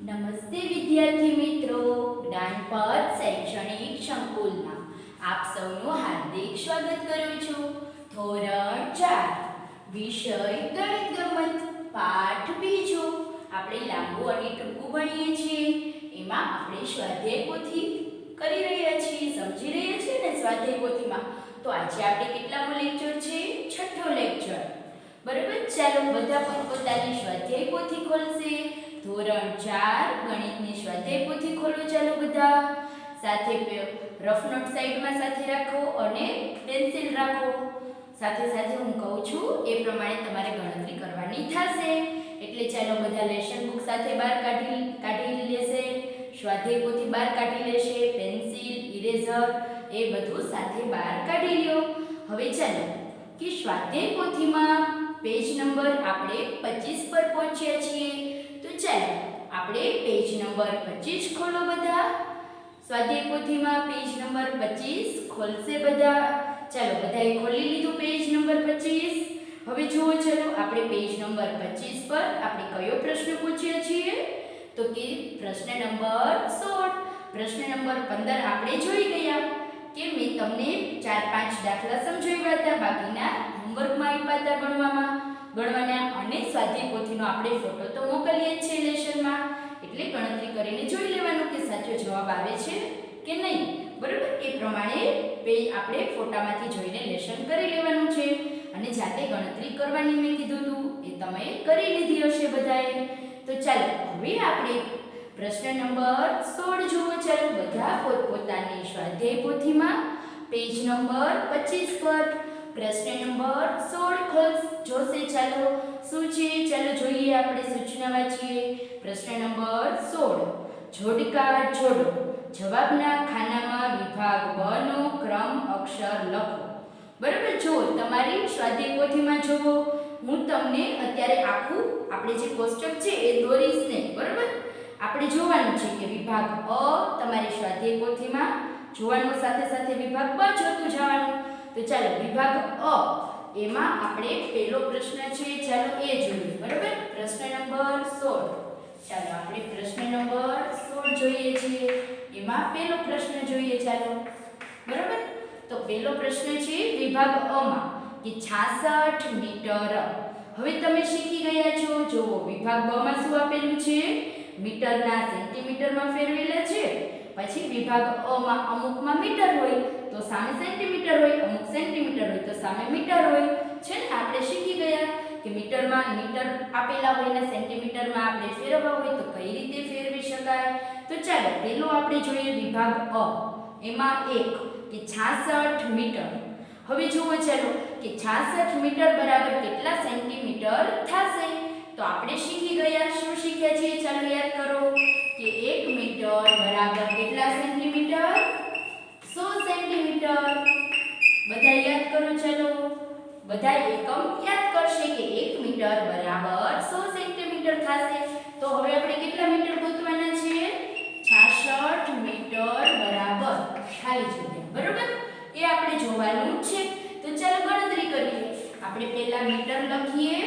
નમસ્તે વિદ્યાર્થી મિત્રો, જ્ઞાનપથ શૈક્ષણિક સંકુલમાં આપ સૌનું હાર્દિક સ્વાગત કરું છું. ધોરણ 4 વિષય ગણિત ગમત પાઠ બીજો. આપણે લાંબુ અને ટૂંકું ભણીએ છીએ. એમાં આપણે સ્વાધ્યાય પોથી કરી રહ્યા છીએ, સમજી રહ્યા છીએ ને સ્વાધ્યાય પોથીમાં. તો આજે આપણે કેટલામો લેક્ચર છે? છઠ્ઠો લેક્ચર. બરાબર, ચાલો બધા પોતપોતાની સ્વાધ્યાય પોથી ખોલશે. ધોરણ 4 ગણિતની સ્વાધ્યાય પોથી ખોલો. ચાલો બધા સાથે રફ નોટ સાઈડમાં સાથે રાખો અને પેન્સિલ રાખો. સાથે સાથે હું કહું છું એ પ્રમાણે તમારે ગણતરી કરવાની થશે. એટલે ચાલો બધા લેશન બુક સાથે બહાર કાઢી લેશે, સ્વાધ્યાય પોથી બહાર કાઢી લેશે, પેન્સિલ, ઇરેઝર એ બધું સાથે બહાર કાઢી લ્યો. હવે ચાલો કે સ્વાધ્યાય પોથીમાં પેજ નંબર આપણે 25 પર પહોંચ્યા છીએ. તો ચાલો આપણે પેજ નંબર 25 ખોલો બધા. સ્વાધ્યાય પોથીમાં પેજ નંબર 25 ખોલશે બધા. ચાલો બધાએ ખોલી લીધું પેજ નંબર 25. હવે જુઓ, ચાલો આપણે પેજ નંબર 25 પર આપણે કયો પ્રશ્ન પૂછ્યા છીએ? તો કે પ્રશ્ન નંબર 16. પ્રશ્ન નંબર 15 આપણે જોઈ ગયા કે મેં તમને 4-5 દાખલા સમજાવ્યા હતા, બાકીના હોમવર્કમાં આપ્યા હતા ગણવાના. અને સ્વાધ્યાય પોથીનો આપણે ફોટો તો મોકલીએ જ છે લેશનમાં, એટલે ગણતરી કરીને જોઈ લેવાનું કે સાચો જવાબ આવે છે કે નહીં. બરાબર, એ પ્રમાણે આપણે ફોટામાંથી જોઈને લેશન કરી લેવાનું છે. અને જાતે ગણતરી કરવાની મેં કીધું હતું, એ તમે કરી લીધી હશે બધાએ. તો ચાલો હવે આપણે પ્રશ્ન નંબર 16 જુઓ. ચાલો બધા પોતપોતાની સ્વાધ્યાય પોથીમાં પેજ નંબર 25 પર પ્રશ્ન નંબર 16 જોશે. ચાલો શું છે? ચાલો જોઈએ, આપણે સૂચના વાંચીએ. પ્રશ્ન નંબર 16, જોડકા જોડો. જવાબના ખાનામાં વિભાગ બ નો ક્રમ અક્ષર લખો. બરાબર, જો તમારી સ્વાધ્યાય પોથીમાં જુઓ, હું તમને અત્યારે આખું આપણે જે કોષ્ટક છે એ દોરીશ ને. બરાબર, આપણે જોવાનું છે કે વિભાગ અ તમારી સ્વાધ્યાય પોથીમાં જોવાનું, સાથે સાથે વિભાગ બ જોતું જવાનું. તો ચાલો વિભાગ અ એમાં આપણે પહેલો પ્રશ્ન છે, ચાલો એ જોઈએ. બરાબર, પ્રશ્ન નંબર 16. ચાલો આપણે પ્રશ્ન નંબર 16 જોઈએ છીએ. એમાં પહેલો પ્રશ્ન જોઈએ. ચાલો બરાબર, તો પહેલો પ્રશ્ન છે વિભાગ અ માં કે 66 મીટર. હવે તમે શીખી ગયા છો. જુઓ, વિભાગ બ માં શું આપેલું છે? મીટરના સેન્ટીમીટરમાં ફેરવેલા છે. પછી વિભાગ અ માં અમુકમાં મીટર હોય તો સામે સેન્ટીમીટર હોય, અમુક સેન્ટીમીટર હોય તો સામે મીટર હોય છે ને. આપણે શીખી ગયા કે મીટરમાં મીટર આપેલા હોય ને સેન્ટીમીટરમાં આપણે ફેરવવા હોય તો કઈ રીતે ફેરવી શકાય. તો ચાલો પહેલો આપણે જોઈએ વિભાગ અ. એમાં 1 કે 66 મીટર. હવે જુઓ ચાલો કે 66 મીટર બરાબર કેટલા સેન્ટીમીટર થશે? તો આપણે શીખી ગયા. શું શીખ્યા છીએ? ચાલો યાદ કરો કે 1 મીટર બરાબર કેટલા સેન્ટીમીટર? 100 સેન્ટીમીટર. બધા યાદ કરો. ચાલો બધા એકમ યાદ કરશે કે 1 મીટર બરાબર 100 સેન્ટીમીટર થશે. તો હવે આપણે કેટલા મીટર ગોતવાના છે? 66 મીટર બરાબર ખાલી જગ્યા. બરોબર, એ આપણે જોવાનું છે. તો ચાલો ગણતરી કરીએ. આપણે પહેલા મીટર લખીએ,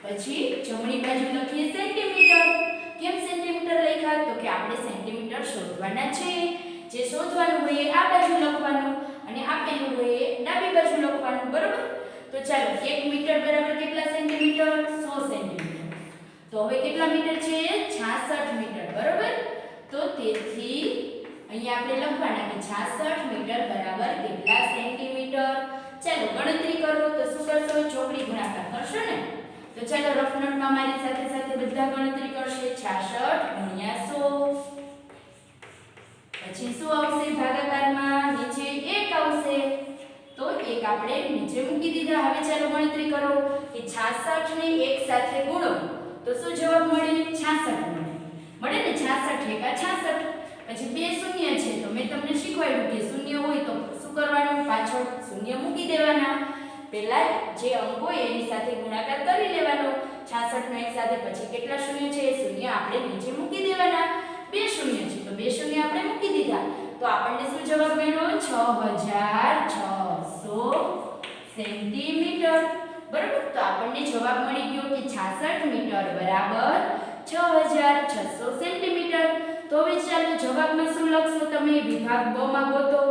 પછી જમણી બાજુ લખીએ સેન્ટીમીટર. કેમ સેન્ટીમીટર લખ્યા? તો કે આપણે સેન્ટીમીટર શોધવાના છે. જે શોધવાનું હોય એ આ બાજુ લખવાનું અને આપેલું હોય એ ડાબી બાજુ લખવાનું. બરોબર, તો ચાલો 1 મીટર બરાબર કેટલા સેન્ટીમીટર? 100 સેન્ટીમીટર. તો હવે કેટલા મીટર છે? 66 મીટર. બરોબર, તો તેથી અહીંયા આપણે લખવાના કે 66 મીટર બરાબર કેટલા સેન્ટીમીટર. ચાલો ગણતરી કરો. તો શું કરશો? ચોકડી ગુણાકાર કરશો ને. તો ચાલો રફ નોટમાં મારી સાથે સાથે બધા ગણતરી કરશે. 66 ગુણ્યા 100. પછી શું આવશે? ભાગાકારમાં નીચે 1 આવશે. તો 1 આપણે નીચે મૂકી દીધા. હવે ચાલો ગણતરી કરો કે 66 ને 1 સાથે ગુણો તો શું જવાબ મળે? 66 મળે ને. 66 એકા 66. પછી બે શૂન્ય છે તો મેં તમને શીખવાડ્યું કે શૂન્ય હોય તો શું કરવાનું? પાછળ શૂન્ય મૂકી દેવાના. પહેલા જે અંક હોય એની સાથે ગુણાકાર કરી લેવાનો 66 નો 1 સાથે. પછી કેટલા શૂન્ય છે? શૂન્ય આપણે નીચે મૂકી દેવાના. બે શૂન્ય છે તો બે શૂન્ય આપણે મૂકી દીધા. તો આપણને શું જવાબ મળ્યો? 6600 સેન્ટીમીટર. બરાબર, તો આપણને જવાબ મળી ગયો કે 66 મીટર બરાબર 6000 6,600 સેન્ટીમીટર. તો હવે ચાલો જવાબમાં શું લખશો તમે વિભાગ બ માં ગોતો.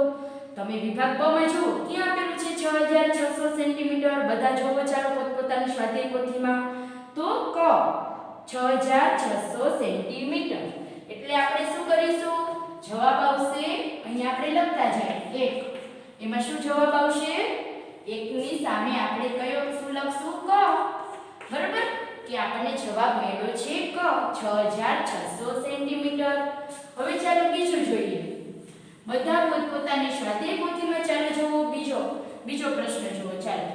તમે વિભાગ બ માં જુઓ ક્યાં આપેલું છે 6,600 સેન્ટીમીટર. બધા જોવો ચાલો પોતપોતાની સ્વાધ્યાય પોથીમાં. તો ક 6,600 સેન્ટીમીટર. એટલે આપણે શું કરીશું? જવાબ આવશે અહીંયા આપણે લખતા જાય 1. એમાં શું જવાબ આવશે? 1 ની સામે આપણે કયો શું લખશું? ક. બરાબર કે આપણને જવાબ મળ્યો છે ક 6,600 સેન્ટીમીટર. હવે ચાલો બીજું જોઈએ. બધા પોતપોતાની સ્વાધ્યાય પોથીમાં ચાલો જુઓ બીજો પ્રશ્ન જુઓ. ચાલો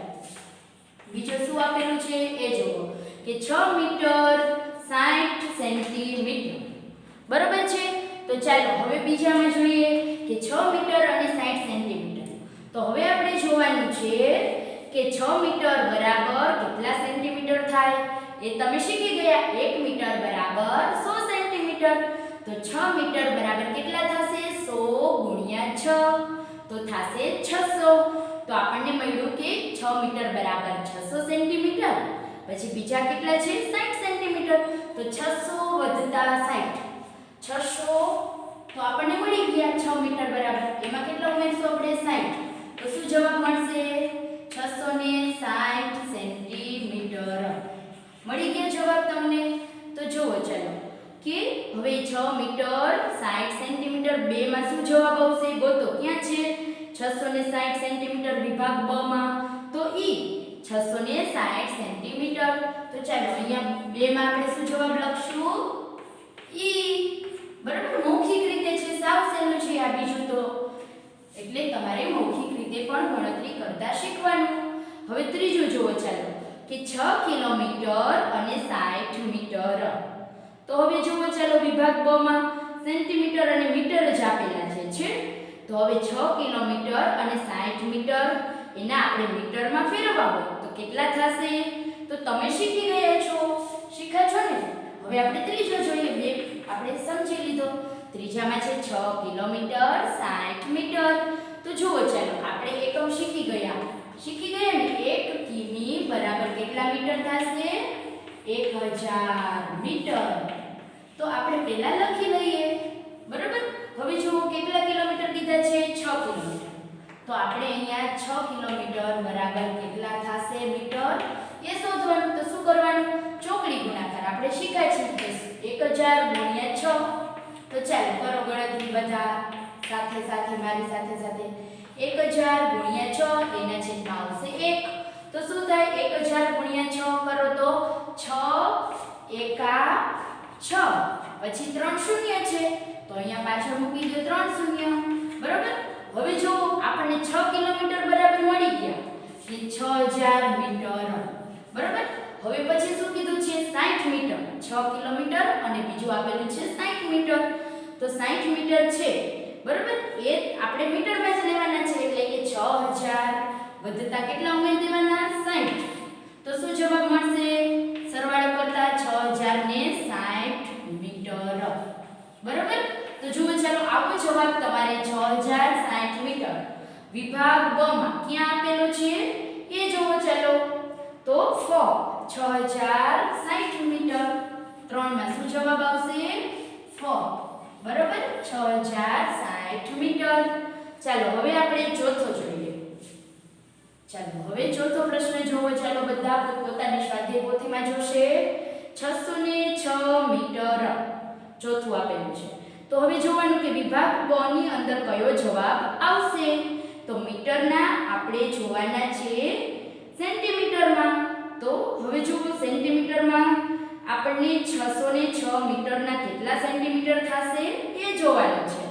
બીજો શું આપેલું છે એ જુઓ કે 6 મીટર 60 સેન્ટીમીટર. બરાબર છે. તો ચાલો હવે બીજામાં જોઈએ કે 6 મીટર અને 60 સેન્ટીમીટર. તો હવે આપણે જોવાનું છે કે 6 મીટર બરાબર કેટલા સેન્ટીમીટર થાય એ તમે શીખી ગયા. 1 મીટર બરાબર 100 સેન્ટીમીટર. તો 6 મીટર બરાબર કેટલા થશે? 100 ગુણ્યા 6 તો થશે 600. તો આપણને મળ્યું કે 6 મીટર બરાબર 600 સેન્ટીમીટર. પછી બીજા કેટલા છે? 60 સેન્ટીમીટર. તો 600 વત્તા 60 600 તો આપણને મળી ગયા 6 મીટર બરાબર. એમાં કેટલા ઉમેરશું આપણે? 60. તો શું જવાબ મળશે? 660 સેન્ટીમીટર. મળી ગયા જવાબ તમને. તો જુઓ ચાલો કે હવે 6 મીટર 60 સેન્ટીમીટર બે માં શું જવાબ આવશે? ગોતો. ક્યાં છે? 660 સેન્ટીમીટર વિભાગ બ માં. તો ઈ 660 સેન્ટીમીટર. તો ચાલો અહીંયા બે માં આપણે શું જવાબ લખશું? ઈ. બરાબર મૌખિક રીતે છે, સાવ સહેલું છે આ બીજું તો. એટલે તમારે મૌખિક રીતે પણ ગણતરી કરતા શીખવાનું. હવે ત્રીજું જુઓ ચાલો કે 6 કિલોમીટર અને 60 મીટર. તો હવે જુઓ ચાલો વિભાગ બ માં સેન્ટીમીટર અને મીટર જ આપેલા છે. તો હવે 6 કિલોમીટર અને 60 મીટર એના આપણે મીટરમાં ફેરવવા હોય તો કેટલા થશે? તો તમે શીખી ગયા છો, શીખા છો ને. હવે આપણે ત્રીજો જોઈએ. બે આપણે સમજી લીધો. ત્રીજામાં છે 6 કિલોમીટર 60 મીટર. તો જુઓ ચાલો આપણે એકમ શીખી ગયા ને. 1 કિમી બરાબર કેટલા મીટર થશે? 1000 મીટર. તો આપણે પહેલા લખી લઈએ. બરાબર. હવે જુઓ કેટલા કિલોમીટર કીધા છે? 6 કિલોમીટર. તો આપણે અહીંયા 6 કિલોમીટર બરાબર કેટલા થશે મીટર એ શોધવાનું. તો શું કરવાનું? ચોકડી ગુણાકાર આપણે શીખ્યા છે 1000 ગુણ્યા 6. તો ચાલો કરો ગણતરી બધા સાથે મારી સાથે. 1000 ગુણ્યા 6 એના છેદમાં આવશે 1. તો શું થાય? 1000 ગુણ્યા 6 કરો તો 6 એકા 6. પછી 3 શૂન્ય છે તો અહીંયા પાછળ મૂકી દો 3 શૂન્ય. બરાબર. હવે જો આપણને 6 કિલોમીટર બરાબર મળી ગયા કે 6000 મીટર. બરાબર. હવે પછી શું કીધું છે? 60 મીટર. 6 કિલોમીટર અને બીજું આપેલું છે 60 મીટર. તો 60 મીટર છે. બરાબર. એ આપણે મીટરમાં જ લેવાના છે એટલે કે 6000 વધતા કેટલા ઉમેરી દેવાના? 60. તો શું જવાબ મળશે? સરવાળો કરતા 6000 ને 60 મીટર. બરાબર. તો જુઓ ચાલો આવો જવાબ તમારે 6060 મીટર વિભાગ બ માં ક્યાં આપેલો છે એ જુઓ ચાલો. તો ફ 6060 મીટર. 3 માં શું જવાબ આવશે? ફ. બરાબર. 6060 મીટર. ચાલો હવે આપણે ચોથો જોઈએ. ચાલો હવે ચોથો પ્રશ્ન જોવો. ચાલો બધા પોતાની સ્વાધ્યાય પોથીમાં જોશે. 606 મીટર ચોથું આપેલું છે. તો હવે જોવાનું કે વિભાગ બ ની અંદર કયો જવાબ આવશે. તો મીટરના આપણે જોવાના છે સેન્ટીમીટરમાં. તો હવે જુઓ સેન્ટીમીટરમાં આપણને 606 મીટરના કેટલા સેન્ટીમીટર થશે એ જોવાનું છે.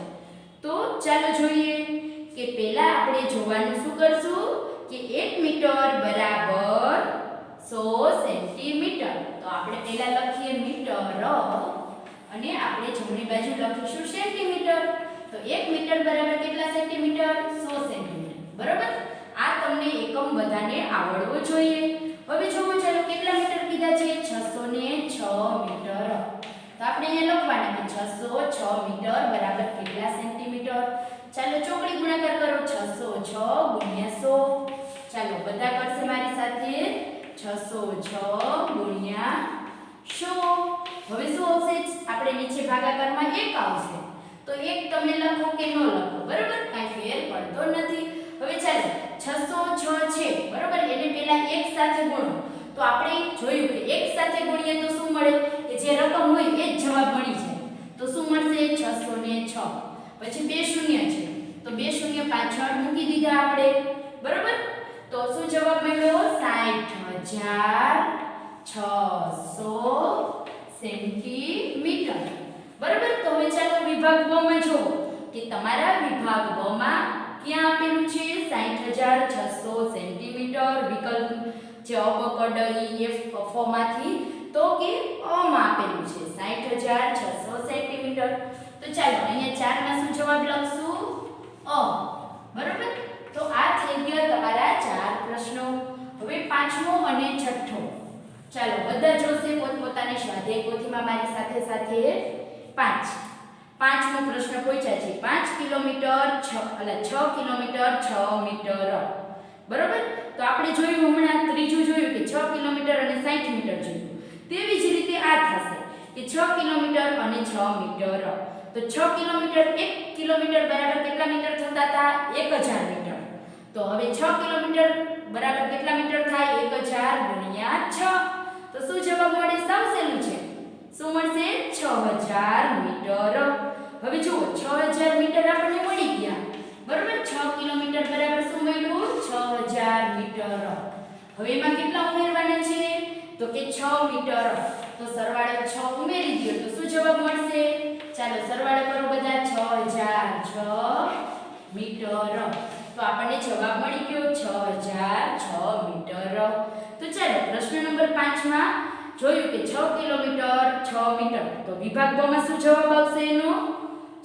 તો ચાલો જોઈએ કે પહેલા આપણે જોવાનું શું કરશું કે 1 મીટર બરાબર 100 સેન્ટીમીટર. તો આપણે પહેલા લખીએ મીટર અને આપણે જમણી બાજુ લખીશું સેન્ટીમીટર. તો 1 મીટર બરાબર કેટલા સેન્ટીમીટર? 100 સેન્ટીમીટર. બરાબર. આ તમને એકમ બધાને આવડવો જોઈએ. હવે જોવો ચાલો કેટલા મીટર કીધા છે? 606 મીટર. તો આપણે અહીંયા લખવાના કે 606 મીટર બરાબર કેટલા સેન્ટીમીટર? ચાલો ચોકડી ગુણાકાર કરો. 606 ગુણ્યા 100. ચાલો બધા કરશે મારી સાથે. 606 ગુણ્યા 100. હવે શું આવશે? આપણે નીચે ભાગાકારમાં 1 આવશે. તો 1 તમે લખો કે ન લખો, બરાબર? કાંઈ ફેર પડતો નથી. હવે ચાલો 606 છે, બરાબર? એને પહેલા 1 સાથે ગુણો. તો આપણે જોયું કે 1 સાથે ગુણીએ તો શું મળે? કે જે રકમ હોય એ જ જવાબ મળી જાય. તો શું મળશે? 606. પછી 2 શૂન્ય છે, તો 2 શૂન્ય પાછળ મૂકી દીધા આપણે, બરાબર? તો શું જવાબ મળ્યો? 60,600 સેન્ટીમીટર, બરાબર? તો હવે ચાલો વિભાગ બ માં જુઓ કે તમારા વિભાગ બ માં ક્યાં આપેલું છે 60,600 સેન્ટીમીટર. વિકલ્પ જે અ બ ક ડ ઈ એફ ફ માંથી તો કે અ માં આપેલું છે 60,600 સેન્ટીમીટર. તો ચાલો અહીંયા 4 માં શું જવાબ લખશું? અ, બરાબર? તો આ થઈ ગયા તમારા 4 પ્રશ્નો. હવે પાંચમો અને છઠ્ઠો ચાલો બધા જોશે પોતપોતાની સ્વાધ્યાય પોથીમાં મારી સાથે સાથે. પાંચમો પ્રશ્ન પૂછ્યા છે 5 કિલોમીટર 6 કિલોમીટર 6 મીટર, બરાબર? તો આપણે જોયું હમણાં ત્રીજું જોયું કે 6 કિલોમીટર અને 60 મીટર જોયું. તેવી જ રીતે આ થશે કે 6 કિલોમીટર અને 6 મીટર. તો 6 કિલોમીટર 1 કિલોમીટર બરાબર કેટલા મીટર થતા હતા? 1000 મીટર. તો હવે 6 કિલોમીટર બરાબર કેટલા મીટર થાય? 1000 ગુણ્યા 6. તો શું જવાબ મળે? સાવ સહેલું છે. શું મળશે? 6000 મીટર. હવે જુઓ 6000 મીટર આપણને મળી ગયા, બરાબર? 6 કિલોમીટર બરાબર શું મળ્યું? 6000 મીટર. હવે એમાં કેટલા ઉમેરવાના છે? તો કે 6 મીટર. તો સરવાળે 6 ઉમેરી દો તો શું જવાબ મળશે? ચાલો સરવાળે કરો બધા. 6006 મીટર. તો આપણને જવાબ મળી ગયો 6006 મીટર. તો ચાલો પ્રશ્ન નંબર 5 માં જોયું કે 6 કિલોમીટર 6 મીટર. તો વિભાગ બ માં શું જવાબ આવશે એનો?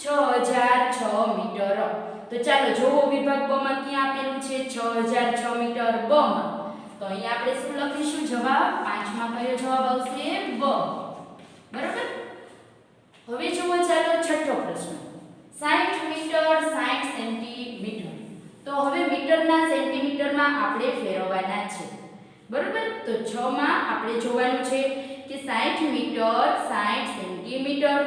6006 મીટર. તો ચાલો જોવો વિભાગ બ માં ક્યાં આપેલું છે 6006 મીટર બ માં. તો અહીંયા આપણે શું લખીશું જવાબ? 5 માં કયો જવાબ આવશે? બ, બરાબર? હવે જુઓ ચાલો છઠ્ઠો પ્રશ્ન 60 મીટર 60 સેન્ટીમીટર. તો હવે મીટરના સેન્ટીમીટરમાં આપણે ફેરવવાના છે, બરાબર? તો 6 માં આપણે જોવાનું છે કે 60 મીટર 60 સેન્ટીમીટર.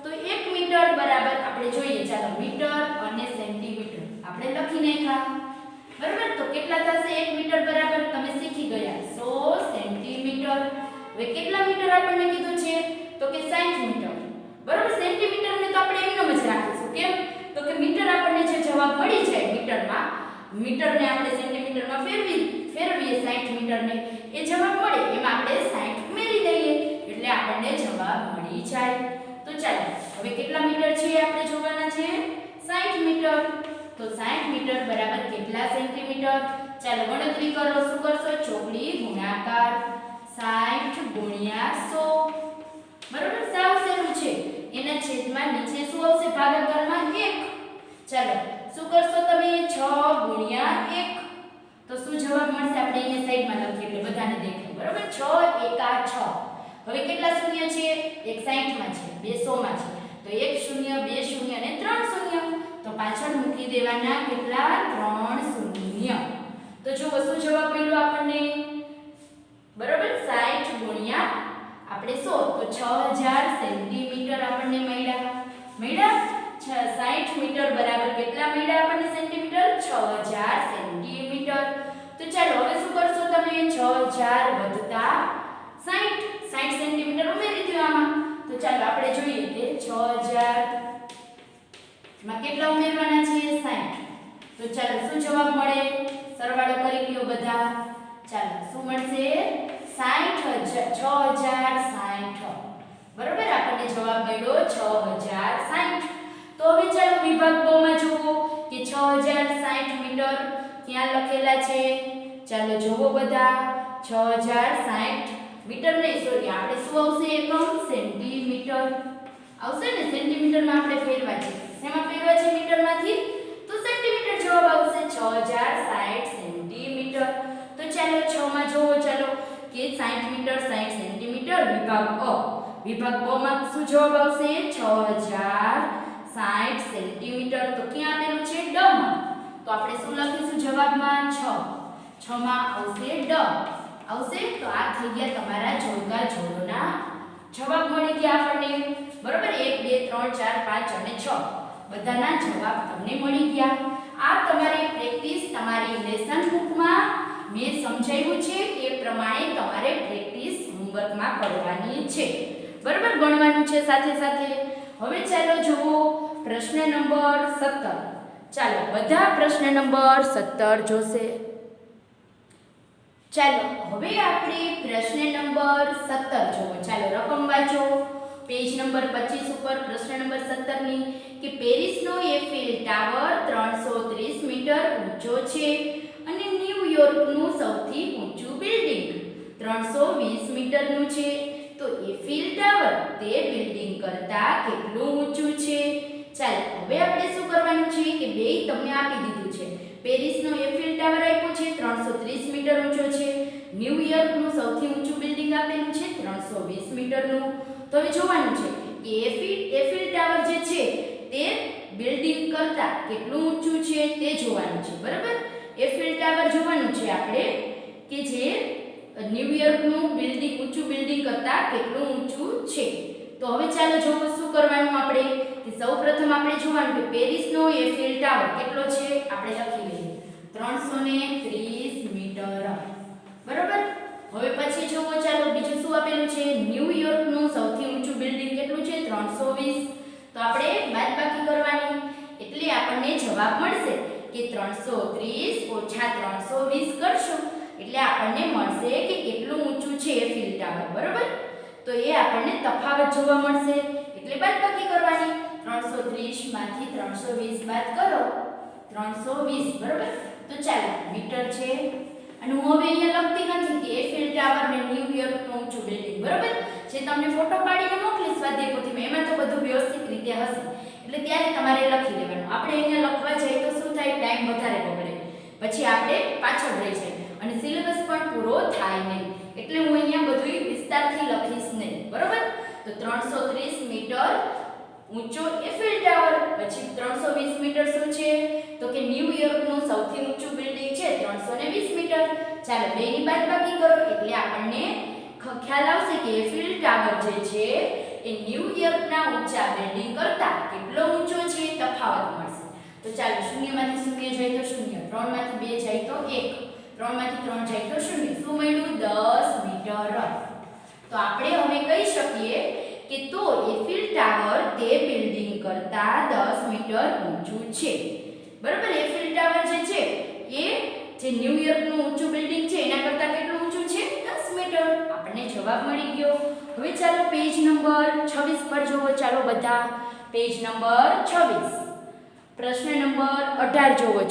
તો 1 મીટર બરાબર આપણે જોઈએ ચાલો મીટર અને સેન્ટીમીટર આપણે લખી નાખ્યા, બરાબર? તો કેટલા થશે? 1 મીટર બરાબર તમે શીખી ગયા 100 સેન્ટીમીટર. હવે કેટલા મીટર આપણને કીધું છે? તો કે 60 મીટર, બરાબર? સેન્ટીમીટરને તો આપણે એમનેમ જ રાખીશું. કેમ? તો કે મીટર આપણને જે જવાબ મળી જાય મીટરમાં, મીટરને આપણે સેન્ટીમીટરમાં ફેરવીએ 60 મીટરને એ જવાબ મળે એમાં આપણે 60 ઉમેરી દઈએ એટલે આપણને જવાબ મળી જાય. તો ચાલો હવે કેટલા મીટર છે આપણે જોવાના છે? 60 મીટર. તો 60 મીટર બરાબર કેટલા સેન્ટીમીટર? ચાલો ગણતરી કરો. શું કરશો? ચોકડી ગુણાકાર 60 ગુણ્યા 100, બરાબર? સાવ સહેલું છે. એના છેદમાં નીચે શું આવશે? ભાગાકારમાં 1. ચાલો શું કરશો તમે? 6 ગુણ્યા 1. તો શું જવાબ મળશે? આપણે અહીંયા સાઈડમાં લખીએ એટલે બધાને દેખાય, બરાબર? 6 એકા 6. હવે કેટલા શૂન્ય છે? એક 60 માં છે, બે 100 માં છે. તો 1 શૂન્ય 2 શૂન્ય અને 3 શૂન્ય. તો પાછળ મૂકી દેવાના કેટલા? 3 શૂન્ય. તો જો શું જવાબ મળ્યો આપણને? બરાબર? 60 ગુણ્યા આપણે 100 તો 6000 સેન્ટીમીટર આપણને મળ્યા. 60 મીટર બરાબર કેટલા મળ્યા આપણને સેન્ટીમીટર? 6000 સેન્ટીમીટર. તો ચાલો હવે શું કરશો તમે? 6000 વત્તા 60 સેન્ટીમીટર ઉમેરી દો આમાં. તો ચાલો આપણે જોઈએ કે 6000 માં કેટલા ઉમેરવાના છે? 60. તો ચાલો શું જવાબ મળે? સરવાળો કરી લ્યો બધા. ચાલો શું મળશે? 6060, બરાબર? આપણને જવાબ મળ્યો 6060. તો હવે ચાલો વિભાગ બ માં જુઓ કે 6060 મીટર ક્યાં લખેલા છે? ચાલો જોવો બધા. 6060 મીટર નહીં, સોરી, આપણે શું આવશે? એકમ સેન્ટીમીટર આવશે ને? સેન્ટીમીટરમાં આપણે ફેરવા છે. શેમાં ફેરવા છે? મીટરમાંથી. તો સેન્ટીમીટર જવાબ આવશે 6060 સેન્ટીમીટર. તો ચાલો 6 માં જોવો ચાલો કે 60 મીટર 60 સેન્ટીમીટર વિભાગ અ. વિભાગ બ માં શું જવાબ આવશે? 6060 સેન્ટીમીટર. તો ક્યાં આપેલું છે? ડ માં. તો આપણે શું લખીશું જવાબમાં? 6 માં આવશે ડ આવશે. તો આ થઈ ગયા તમારા જોડકા જોડોના જવાબ મળી ગયા આપણને, બરોબર. 1 2 3 4 5 અને 6 બધાના જવાબ તમને મળી ગયા. આ તમારી પ્રેક્ટિસ તમારી લેસન બુકમાં મેં સમજાવ્યું છે એ પ્રમાણે તમારે પ્રેક્ટિસ હોમવર્કમાં કરવાની છે, બરોબર. ગણવાનું છે સાથે સાથે. હવે ચાલો જુઓ પ્રશ્ન નંબર 17. ચાલો બધા પ્રશ્ન નંબર 17 જોશે. ચાલો હવે આપણે પ્રશ્ન નંબર 17 જોવો. ચાલો રકમ વાંચો. પેજ નંબર 25 ઉપર પ્રશ્ન નંબર 17 ની કે પેરિસનો એફિલ ટાવર 330 મીટર ઊંચો છે અને ન્યુયોર્કનું સૌથી ઊંચું બિલ્ડિંગ 320 મીટરનું છે. તો એફિલ ટાવર તે બિલ્ડિંગ કરતા કેટલું ઊંચું છે? ચાલો હવે આપણે શું કરવાનું છે કે બે તમને આપી દીધું છે. પેરિસનો એફિલ ટાવર આપ્યો છે 330 મીટર ઊંચો છે. ન્યુયોર્કનું સૌથી ઊંચું બિલ્ડિંગ આપેલું છે 320 મીટરનું. તો હવે જોવાનું છે કે એફિલ ટાવર જે છે તે બિલ્ડિંગ કરતા કેટલું ઊંચું છે તે જોવાનું છે, બરાબર. એફિલ ટાવર જોવાનું છે આપણે કે જે ન્યુયોર્કનું બિલ્ડિંગ ઊંચું બિલ્ડિંગ કરતા કેટલું ઊંચું છે. તો હવે ચાલો જોવો શું કરવાનું આપણે કે સૌપ્રથમ આપણે જોવાનું કે પેરિસનો એફિલ ટાવર કેટલો છે આપણે લખી લઈએ 330 મીટર, બરાબર. હવે પછી જોવો ચાલો બીજું શું આપેલું છે ન્યુયોર્કનું સૌથી ઊંચું બિલ્ડિંગ કેટલું છે 320. તો આપણે બાદબાકી કરવાની એટલે આપણને જવાબ મળશે કે 330 ઓછા 320 કરશું એટલે આપણને મળશે કે કેટલું ઊંચું છે એફિલ ટાવર, બરાબર. તો એ આપણને તફાવત જોવા મળશે એટલે બાદબાકી કરવાની. 330 માંથી 320 બાદ કરો 320, બરાબર. તો ચાલો મીટર છે અને હું હવે અહીંયા લખતી નથી કે એફિલ ટાવર ને ન્યુયોર્કનું ઊંચું બિલ્ડિંગ, બરાબર. જે તમને ફોટો પાડીને મોકલી સ્વાધ્યાય પોથીમાં એમાં તો બધું વ્યવસ્થિત રીતે હશે એટલે ત્યારે તમારે લખી લેવાનું. આપણે અહીંયા લખવા જઈએ તો શું થાય ટાઈમ વધારે બગડે, પછી આપણે પાછળ રહી જાય અને સિલેબસ પણ પૂરો થાય નહીં. એટલે હું અહીંયા બધું વિસ્તારથી લખીશ નહીં, બરાબર. તો 330 મીટર ઊંચો એફિલ ટાવર, પછી 320 મીટર શું છે તો કે ન્યુયોર્કનું સૌથી ઊંચું બિલ્ડિંગ છે 320 મીટર. ચાલો બેની બાદબાકી કરો એટલે આપણને ખ્યાલ આવશે કે એફિલ ટાવર જે છે એ ન્યુયોર્કના ઊંચા બિલ્ડિંગ કરતા કેટલો ઊંચો છે તફાવત મળશે. તો ચાલો શૂન્યમાંથી શૂન્ય જાય તો શૂન્ય, 3 માંથી 2 જાય તો 1, 3 માંથી 3 જાય તો શૂન્ય. શું મળ્યું 10 મીટર. તો આપણે હવે કહી શકીએ કે તો એફિલ ટાવર તે બિલ્ડિંગ કરતા 10 મીટર ઊંચું છે, બરાબર. એફિલ ટાવર જે છે એ જે ન્યુયોર્કનું ઊંચું બિલ્ડિંગ છે એના કરતા કેટલું ઊંચું છે 10 મીટર. આપણને જવાબ મળી ગયો. હવે ચાલો પેજ નંબર 26 પર જોવો. ચાલો બધા પેજ નંબર 26 પ્રશ્ન નંબર 18 જોવો.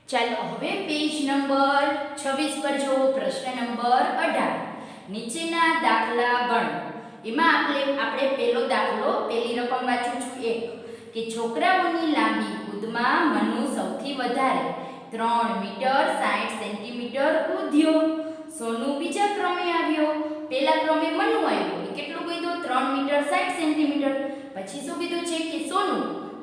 ચાલો હવે પેજ નંબર 26 પર જોવો. પ્રશ્ન નંબર 18 નીચેના દાખલા ગણો. એમાં આપણે પહેલો દાખલો પહેલી રકમ વાંચું છું 1 કે છોકરાઓની લાંબી કૂદમાં મનુ સૌથી વધારે 3 મીટર 60 સેન્ટીમીટર કૂદ્યો. સોનુ બીજા ક્રમે આવ્યો. પહેલા ક્રમે મનુ આવ્યો એ કેટલું કૂદ્યો 3 મીટર 60 સેન્ટીમીટર. પછી શું કીધું છે કે સોનુ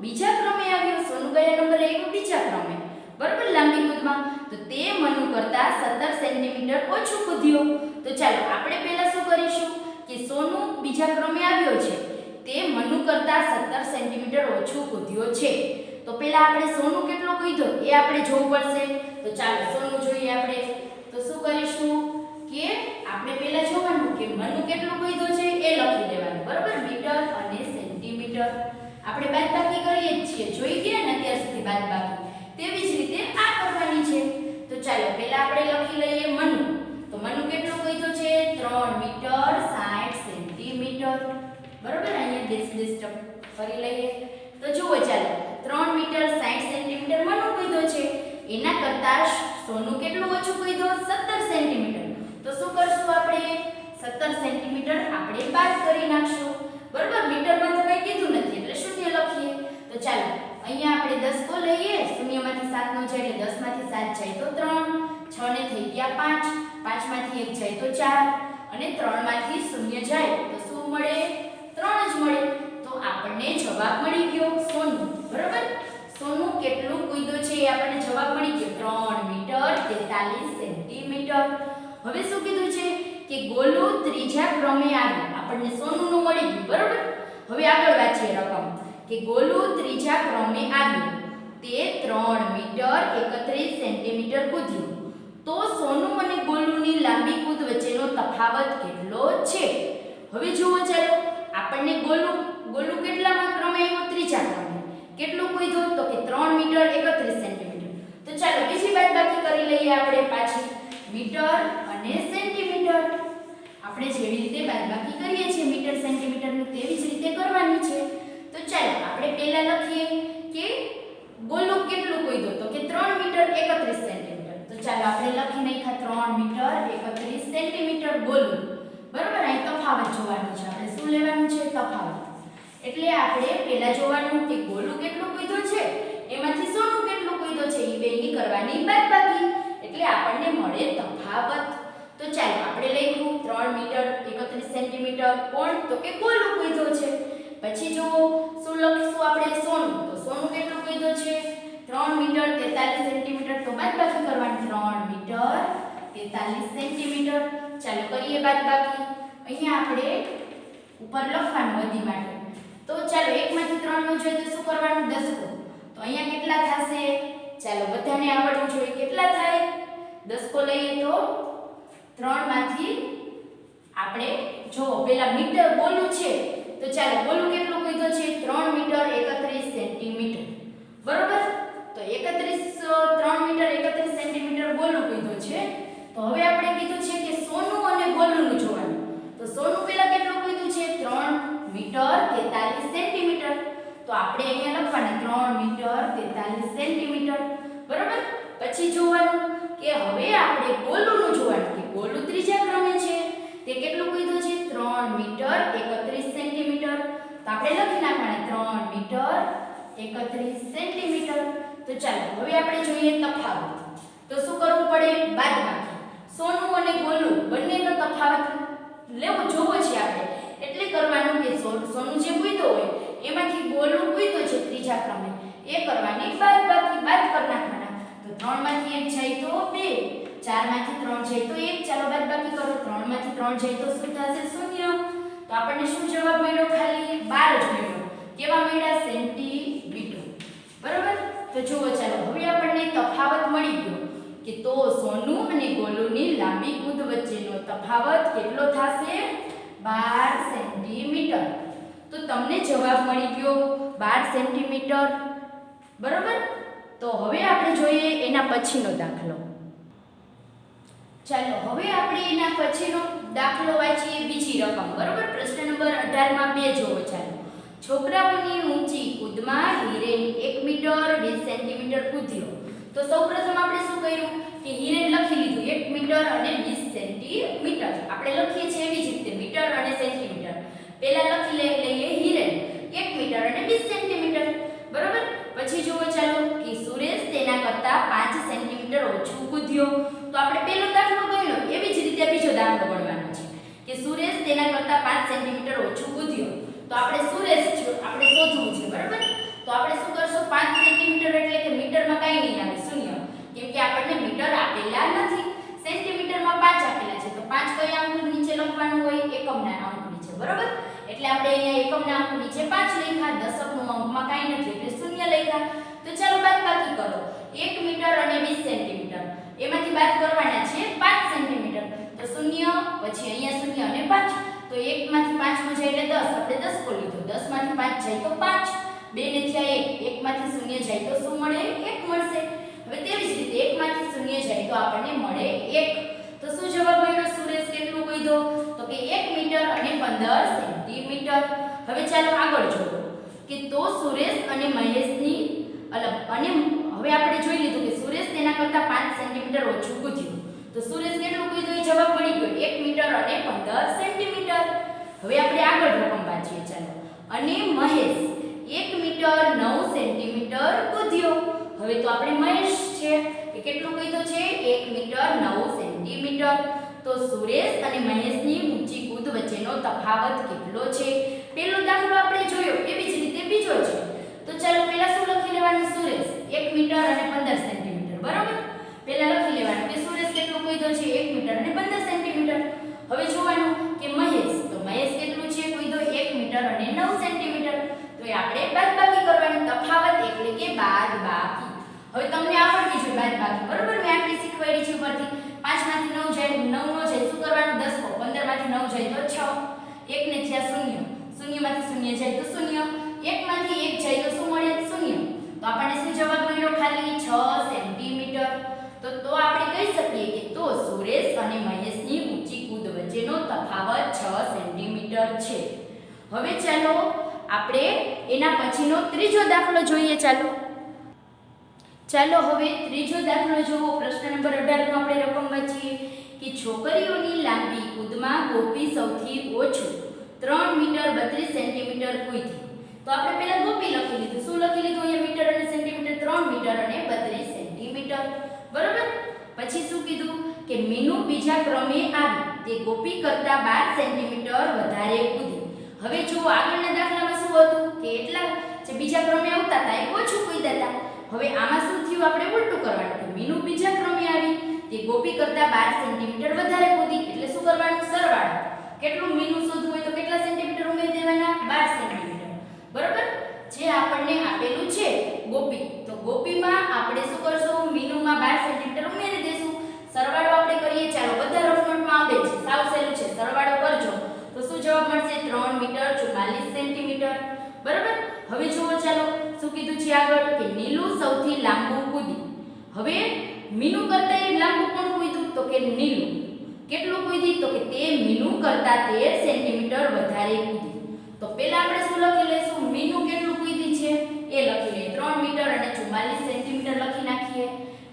બીજા ક્રમે આવ્યો. સોનુ કયા નંબરે આવ્યો બીજા ક્રમે, બરાબર. લાંબી કૂદમાં તો તે મનુ કરતા 17 સેન્ટીમીટર ઓછું કૂદ્યો. તો ચાલો આપણે પહેલા શું કરીશું કે સોનુ બીજા ક્રમે આવ્યો છે તે મનુ કરતા 17 સેન્ટીમીટર ઓછું કૂદ્યો છે. તો પહેલા આપણે સોનુ કેટલો કૂદ્યો એ આપણે જોવું પડશે. તો ચાલો સોનુ જોઈએ આપણે. તો શું કરીશું કે આપણે પહેલા જોવાનું કે મનુ કેટલું કૂદ્યો છે એ લખી દેવાનું, બરાબર. મીટર અને સેન્ટીમીટર આપણે બાદબાકી કરીએ જ છીએ, જોઈ ગયા ને અત્યાર સુધી બાદબાકી. તેવી જ રીતે આ કરવાની છે. તો ચાલો પહેલા આપણે લખી લઈએ મનુ. તો મનુ કેટલો કીધો છે 3 મીટર 60 સેન્ટીમીટર, બરાબર. અહીંયા ડેશ કરી લઈએ. તો જુઓ ચાલો 3 મીટર 60 સેન્ટીમીટર મનુ કીધો છે એના કરતા સોનુ કેટલું ઓછું કીધો 17 સેન્ટીમીટર. તો શું કરશું આપણે 17 સેન્ટીમીટર આપણે બાદ કરી નાખશું, બરાબર. મીટરમાં તો કંઈ કીધું નથી એટલે શૂન્ય લખીએ. તો ચાલો અહીંયા આપણે 10 કો લઈએ. શૂન્યમાંથી 7 નો જાય એટલે 10 માંથી 7 જાય તો 3, 6 ને થઈ ગયા 5, 5 માંથી 1 જાય તો 4 અને 3 માંથી 0 જાય તો શું મળે 3 જ મળે. તો આપણને જવાબ મળી ગયો સોનુ, બરાબર. સોનુ કેટલું કૂદ્યો છે એ આપણને જવાબ મળી ગયો 3 મીટર 43 સેન્ટીમીટર. હવે શું કીધું છે કે કે ગોલું ત્રીજા ક્રમે આવ્યું. આપણને સોનુનું મળી ગયું બરોબર. હવે આગળ વાંચીએ રકમ કે ગોલું ત્રીજા ક્રમે આવ્યું. તે 3 મીટર 31 સેન્ટીમીટર કૂદ્યું. તો સોનું અને ગોલુની લાંબી કૂદ વચ્ચેનો તફાવત કેટલો છે? હવે જુઓ ચાલો આપણને ગોલું કેટલામાં ક્રમે આવ્યો? ત્રીજા ક્રમે. કેટલું કૂદ્યો? તો કે 3 મીટર 31 સેન્ટીમીટર. તો ચાલો બીજી બાદબાકી કરી લઈએ આપણે પાછી મીટર અને સેન્ટીમીટર. આપણે જેવી રીતે બાદબાકી કરીએ છીએ મીટર સેન્ટીમીટરની તેવી જ રીતે કરવાની છે. તો ચાલો આપણે પહેલા લખીએ કે ગોલું કેટલું કૂદ્યો? તો કે 3 મીટર 31 સેન્ટીમીટર. તો ચાલો આપણે લખી નાખ્યા 3 મીટર 31 સેન્ટીમીટર ગોલું. બરોબર. અહીં તફાવત જોવાનું છે. આપણે શું લેવાનું છે? તફાવત. એટલે આપણે પહેલા જોવાનું કે ગોલું કેટલું કૂદ્યો છે એમાંથી સોનું કેટલું કૂદ્યો છે એ બેની કરવાની બાદબાકી. એટલે આપણને મળે તફાવત. તો ચાલો આપણે લખ્યું 3 મીટર 31 સેન્ટીમીટર કોણ? તો કે ગોલું કૂદ્યો છે. પછી જુઓ શું લખીશું આપણે? સોનું. તો સોનું કેટલું કૂદ્યો છે? 3 મીટર 43 સેન્ટીમીટર. તો બાદબાકી કરવાની 3 મીટર 43 સેન્ટીમીટર. ચાલો કરીએ બાદબાકી. અહીંયા આપણે ઉપર લખવાનું વધી માટે. તો ચાલો 1 માંથી 3 નો જોઈએ તો શું કરવાનું? દસકો. તો અહીંયા કેટલા થશે? ચાલો બધાને આવડવું જોઈએ. કેટલા થાય? દસકો લઈએ તો 3 માંથી આપણે જો પેલા મીટર ગોલું છે તો ચાલો ગોલું કેટલું કીધું છે? 3 મીટર 31 સેન્ટીમીટર. બરોબર. તો 3 મીટર 31 સેન્ટીમીટર ગોલું કીધું છે. તો હવે આપણે કીધું છે કે સોનું અને ગોલુંનું જોવાનું. તો સોનું પેલા કેટલું કીધું છે? 3 મીટર 43 સેન્ટીમીટર. તો આપણે અહીંયા લખવાના 3 મીટર 43 સેન્ટીમીટર. બરોબર. પછી જોવાનું કે હવે આપણે ગોલુંનું જોવાનું કે ગોલું ત્રીજા ક્રમે છે. તે કેટલું કીધું છે? 3 મીટર 31 સેન્ટીમીટર. તો આપણે લખી નાખવાના 3 મીટર 31 સેન્ટીમીટર. તો ચાલો હવે આપણે જોઈએ તફાવત. તો શું કરવું પડે? બાદબાકી. સોનું અને ગોલું બંનેનો તફાવત જોવો છે આપણે. એટલે કરવાનું કે સોનું જે કૂદ્યો હોય એમાંથી ગોલું કૂદ્યો છે ત્રીજા ક્રમે એ કરવાની બાદબાકી. બાદ કરી નાખવાના. તો 3 માંથી 1 જાય તો 2, 4 માંથી 3 જાય તો 1. ચાલો બાદબાકી કરો. 3 માંથી 3 જાય તો શું થશે? 0. તો આપણને શું જવાબ મળ્યો? ખાલી 12 જ મળ્યો. કેવા મળ્યા? સેન્ટીમીટર. બરોબર. તો જુઓ ચાલો હવે આપણને તફાવત મળી ગયો કે તો સોનું અને ગોલુંની લાંબી કૂદ વચ્ચેનો તફાવત કેટલો થશે? 12 સેન્ટીમીટર. તો તમને જવાબ મળી ગયો 12 સેન્ટીમીટર. બરોબર. તો હવે આપણે જોઈએ એના પછીનો દાખલો. ચાલો હવે આપણે એના પછીનો દાખલો વાંચીએ. બીજી રકમ. બરોબર. પ્રશ્ન નંબર 18 માં 2 જોવો. ચાલો છોકરાઓની ઊંચી કૂદમાં હિરેન 1 મીટર 20 સેન્ટીમીટર કૂદ્યો. તો સૌપ્રથમ આપણે શું કર્યું કે હિરેન લખી લીધું 1 મીટર અને 20 સેન્ટીમીટર. આપણે લખીએ છીએ એવી જ રીતે મીટર અને સેન્ટીમીટર. પહેલા લખી લઈએ હિરેન 1 મીટર અને 20 સેન્ટીમીટર. બરોબર. પછી જુઓ ચાલો કે સુરેશ તેના કરતા 5 સેન્ટીમીટર ઓછું કૂદ્યો. તો આપણે પહેલો દાખલો ગણ્યો એવી જ રીતે બીજો દાખલો ગણવાનો છે કે સુરેશ તેના કરતા 5 સેન્ટીમીટર ઓછું કૂદ્યો. તો આપણે સુરેશ આપણે શોધવું છે. બરાબર. તો આપણે શું કરશું? 5 સેન્ટીમીટર એટલે કે મીટરમાં કાઈ નહીં આવે, શૂન્ય. કેમ કે આપણને મીટર આપેલા નથી. સેન્ટીમીટરમાં 5 આપેલા છે. તો 5 કયા અંક નીચે લખવાનું હોય? એકમના અંક નીચે. બરાબર. એટલે આપણે અહીંયા એકમના અંક નીચે 5 લખ્યા. દશકનો અંકમાં કાઈ નથી એટલે શૂન્ય લખ્યા. તો ચાલો બાદબાકી કરો. 1 મીટર અને 20 સેન્ટીમીટર. એમાંથી બાદ કરવાના છે 5 સેન્ટીમીટર. તો શૂન્ય પછી અહીંયા શૂન્ય અને 5. તો 1 માંથી 5 નો જાય એટલે 10. આપણે 10 કો લીધો. 10 માંથી 5 જાય તો 5. 2 ને થયા 1. 1 માંથી 0 જાય તો શું મળે? 1 મળશે. હવે તેવી જ રીતે 1 માંથી 0 જાય તો આપણને મળે 1. તો શું જવાબ મળ્યો? સુરેશ કેટલું કીધો? તો કે 1 મીટર અને 15 સેન્ટીમીટર. હવે ચાલો આગળ જોવો કે તો સુરેશ અને મહેશની અને હવે આપણે જોઈ લીધું કે સુરેશ તેના કરતા 5 સેન્ટીમીટર ઓછું કૂદ્યું. તો સુરેશ કેટલું કૂદ્યું એ જવાબ મળી ગયો 1 મીટર અને 15 સેન્ટીમીટર. હવે આપણે આગળ રકમ વાંચીએ. ચાલો અને મહેશ 1 મીટર 9 સેન્ટીમીટર કૂદ્યો. હવે તો આપણે મહેશ છે એ કેટલું કીધું છે? 1 મીટર 9 સેન્ટીમીટર. તો સુરેશ અને મહેશની ઊંચી કૂદ વચ્ચેનો તફાવત કેટલો છે? પહેલો દાખલો આપણે જોયો એવી જ રીતે બીજો છે. તો ચાલો પહેલા શું લખી લેવાનું? સુરેશ 1 મીટર અને 15 સેન્ટીમીટર. બરાબર. પહેલા લખી લેવાનું કે સુરેશ કેટલું કીધું છે? 1 મીટર અને 15 સેન્ટીમીટર. હવે તો એ આપણે બાદબાકી કરવાની. તફાવત એટલે કે બાદબાકી. હવે તમને આવડતી છે બાદબાકી, બરોબર? મેં આટલી શીખવાડી છે ઉપરથી. 5 માંથી 9 જાય, 9 નો જાય શું કરવાનું? 10 કો. 15 માંથી 9 જાય તો 6. 1 ને થયા 0. 0 માંથી 0 જાય તો 0. 1 માંથી 1 જાય તો શું મળે? 0. તો આપણને શું જવાબ મળ્યો? ખાલી 6 સેન્ટીમીટર. તો આપણે કહી શકીએ કે તો સુરેશ અને મહેશની ઊંચી કૂદ વચ્ચેનો તફાવત 6 સેન્ટીમીટર છે. હવે ચાલો આપણે એના પછીનો ત્રીજો દાખલો જોઈએ. ચાલો હવે ત્રીજો દાખલો જુઓ. પ્રશ્ન નંબર 18 નો આપણે રકમ વાંચીએ કે છોકરીઓની લાંબી કૂદમાં ગોપી સૌથી ઓછું 3 મીટર 32 સેન્ટીમીટર કૂદી. તો આપણે પહેલા ગોપી લખી લીધું. શું લખી લીધું? અહીંયા મીટર અને સેન્ટીમીટર. 3 મીટર અને 32 સેન્ટીમીટર. બરોબર? પછી શું કીધું કે મીનુ બીજા ક્રમે આવી. તે ગોપી કરતા 12 સેન્ટીમીટર વધારે કૂદી. હવે જુઓ આગળના દાખલામાં શું હતું કે એટલા જે બીજા ક્રમે આવતા હતા એ ઓછું કૂદ્યા હતા. હવે આમાં શું થયું? આપણે ઉલટું કરવાનું કે મીનુ બીજા ક્રમે આવી. તે ગોપી કરતા 12 સેન્ટીમીટર વધારે કૂદી. એટલે શું કરવાનું? સરવાળો. કેટલું મીનુ શોધવું હોય તો કેટલા સેન્ટીમીટર ઉમેરી દેવાના? 12 સેન્ટીમીટર. બરોબર? જે આપણને આપેલું છે ગોપી, તો ગોપીમાં આપણે શું કરશું? મીનુમાં 12 સેન્ટીમીટર ઉમેરી દેશું. સરવાળો આપણે કરીએ. ચાલો બધા રફ નોટમાં આવે છે, સાવ સહેલું છે. સરવાળો કરજો તો શું જવાબ મળશે? 3 મીટર 44 સેન્ટીમીટર. બરોબર? હવે જુઓ ચાલો શું કીધું છે આગળ કે નીલુ સૌથી લાંબુ કૂદી. હવે મીનુ કરતા એ લાંબુ કોણ કૂદ્યું? તો કે નીલુ. કેટલું કૂદી? તો કે તે મીનુ કરતા 13 સેન્ટીમીટર વધારે કૂદી. તો પહેલા આપણે શું લખી લેશું? મીનુ કેટલું કૂદી છે એ લખી લઈએ. 3 મીટર અને 44 સેન્ટીમીટર લખી નાખીએ.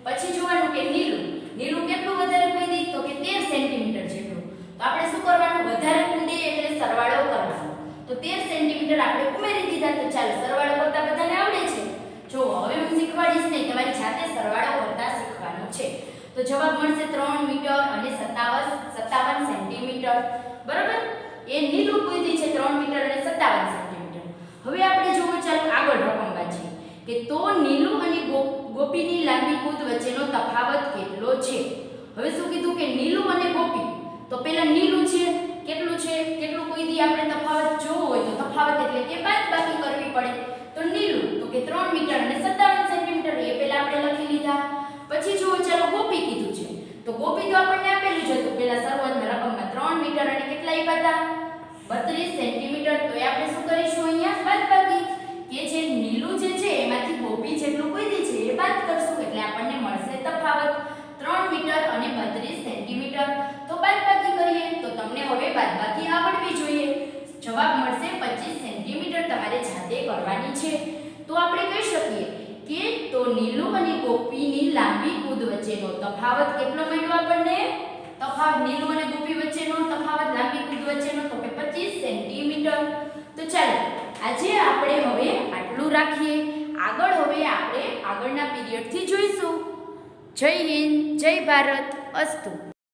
પછી જોવાનું કે નીલુ કેટલું વધારે કૂદી? તો કે 13 સેન્ટીમીટર જેટલું. તો આપણે શું કરવાનું? વધારે કૂદી એટલે સરવાળો કરવાનો. તો 13 સેન્ટીમીટર આપણે ઉમેરી દીધા. તો ચાલો સરવાળો કરતા બધાને આવડે છે. જો હવે હું શીખવાડીશ નહીં, તમારી જાતે સરવાળો કરતા શીખવાનું છે. તો જવાબ મળશે 3 મીટર અને 57 સેન્ટીમીટર. બરાબર? એ નીલુ કૂદી છે 3 મીટર અને 57 સેન્ટીમીટર. હવે આપણે જોવો ચાલો આગળ રકમ વાંચીએ કે તો નીલુ અને ગોપીની લાંબી કૂદ વચ્ચેનો તફાવત કેટલો છે. હવે શું કીધું કે નીલુ અને ગોપી. તો પહેલા નીલુ છે કેટલું છે? કેટલું કૂદી? આપણે તફાવત જોવો હોય તો તફાવત એટલે કે બાદબાકી કરવી પડે. તો નીલુ તો કે 3 મીટર અને 57 સેન્ટીમીટર એ પહેલા આપણે લખી લીધા. પછી જોવો ચાલો ગોપી કીધું છે. તો ગોપી તો આપણને આપેલું છે. તો પહેલા શરૂઆતમાં રકમમાં 3 મીટર અને કેટલા આપ્યા હતા? 32 સેન્ટીમીટર. તો એ આપણે શું કરીશું? અહીંયા બાદબાકી કે જે નીલુ જે છે એમાંથી ગોપી જેટલું કૂદી છે એ બાદ કરશું એટલે આપણને મળશે તફાવત 3 મીટર અને 32 સેન્ટીમીટર. તો બાદબાકી કરીએ તો તમને હવે બાદબાકી આવડવી જોઈએ. જવાબ મળશે 25 સેન્ટીમીટર. તમારે જાતે કરવાની છે. તો આપણે કહી શકીએ કે તો નીલુ અને ગોપીની લાંબી કૂદ વચ્ચેનો તફાવત કેટલો મળ્યો આપણને? તફાવત નીલુ અને ગોપી વચ્ચેનો તફાવત લાંબી કૂદ વચ્ચેનો તો કે 25 સેન્ટીમીટર. તો ચાલો આજે આપણે હવે આટલું રાખીએ. આગળ હવે આપણે આગળના પીરિયડથી જોઈશું. જય હિન્દ, જય ભારત, અસ્તુ.